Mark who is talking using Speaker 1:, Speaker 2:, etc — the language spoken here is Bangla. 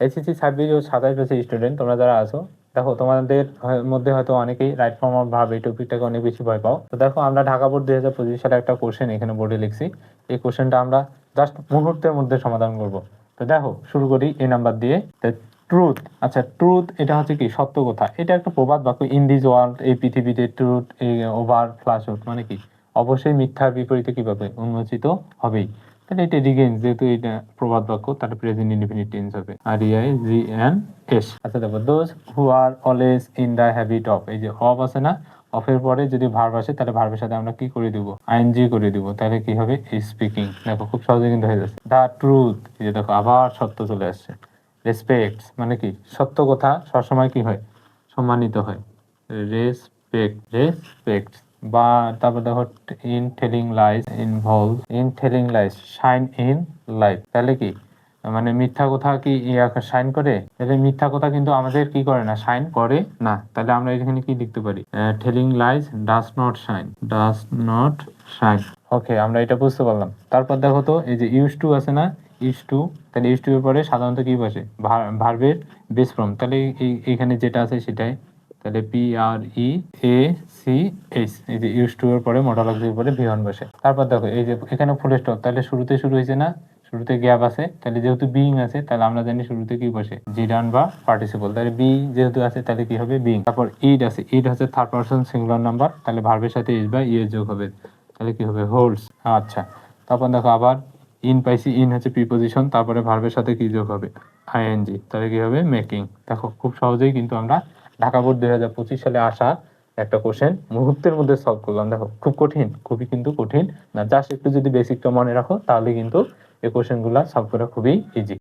Speaker 1: এইচএসসি 26 ও 27 ব্যাচের স্টুডেন্ট তোমরা যারা আছো, দেখো তোমাদের মধ্যে হয়তো অনেকেই রাইট ফর্ম অফ ভার্ব এই টপিকটাকে অনেক বেশি ভয় পাও। তো দেখো আমরা ঢাকা বোর্ড 2025 সালে একটা কোশ্চেন এখানে বোর্ডে লিখছি। এই কোশ্চেনটা আমরা জাস্ট মুহূর্তের মধ্যে সমাধান করব। তো দেখো শুরু করি এ নাম্বার দিয়ে। ট্রুথ, আচ্ছা ট্রুথ এটা হচ্ছে কি সত্য কথা, এটা একটা প্রবাদ বাক্য। ইন দিস ওয়ার্ল্ড, এই পৃথিবীতে, ট্রুথ ওভার ফ্লাশউড মানে কি অবশ্যই মিথ্যার বিপরীতে কি পাবে, উন্মোচিত হবেই। তাহলে এটা রিগেইনস, যেহেতু এটা প্রবাদ বাক্য তাহলে প্রেজেন্ট ইনডিফিনিট টেন্স হবে REIGNS। আচ্ছা দেখো those who are always in the habit of, এই যে অফ আছে না, অফের পরে যদি ভার্ব আসে তাহলে ভার্বের সাথে আমরা কি করে দিব, আইএনজি করে দিব, তাহলে কি হবে স্পিকিং। দেখো খুব সহজে কিন্তু হয়ে যাচ্ছে। দ্য ট্রুথ, এই যে দেখো আবার সত্য চলে আসছে। রেসপেক্টস মানে কি সত্য কথা সবসময় কি হয়, সম্মানিত হয়। রেসপেক্ট বা তারপর দেখো in telling lines involve, in telling lines shine in life, তাহলে কি মানে মিথ্যা কথা কি শাইন করে, তাহলে মিথ্যা কথা কিন্তু আমাদের কি করে না, শাইন করে না। তাহলে আমরা এখানে কি লিখতে পারি, telling lies does not shine, does not shine. Okay, আমরা এটা বুঝতে পারলাম। তারপর দেখো তো এই যে ইউজ টু আছে না, ইউজ টু, তাহলে ইউজ টু এর পরে সাধারণত কি বসে, ভার্বের বেস ফর্ম, তাহলে এইখানে যেটা আছে সেটাই, তাহলে PREACH, এই যে ইউজ টু এর পরে মডাল অক্সিলারি পরে V1 বসে। তারপর দেখো এই যে এখানে ফুল স্টপ, তাহলে শুরুতে শুরু হয়েছে না, শুরুতে গ্যাপ আছে, তাহলে যেহেতু বিইং আছে তাহলে আমরা জানি শুরুতে কি বসে, জিরান বা পার্টিসিপল, তাহলে বি যেহেতু আছে তাহলে কি হবে বিইং। তারপর ইড আছে, ইড হচ্ছে থার্ড পারসন সিঙ্গুলার নাম্বার, তাহলে ভার্বের সাথে ইজ বা ইএস যোগ হবে, তাহলে কি হবে হোল্ডস। আচ্ছা তারপর দেখো আবার ইন পাইছি, ইন হচ্ছে প্রিপোজিশন, তারপরে ভার্বের সাথে কি যোগ হবে, আইএনজি, তাহলে কি হবে মেকিং। দেখো খুব সহজেই কিন্তু আমরা ঢাকা বোর্ড 2025 সালে আসা একটা কোশ্চেন মুহূর্তের মধ্যে সলভ করলাম। দেখো খুব কঠিন, খুবই কিন্তু কঠিন না, জাস্ট একটু যদি বেসিকটা মনে রাখো তাহলে কিন্তু এই কোশ্চেনগুলো সলভ করা খুবই ইজি।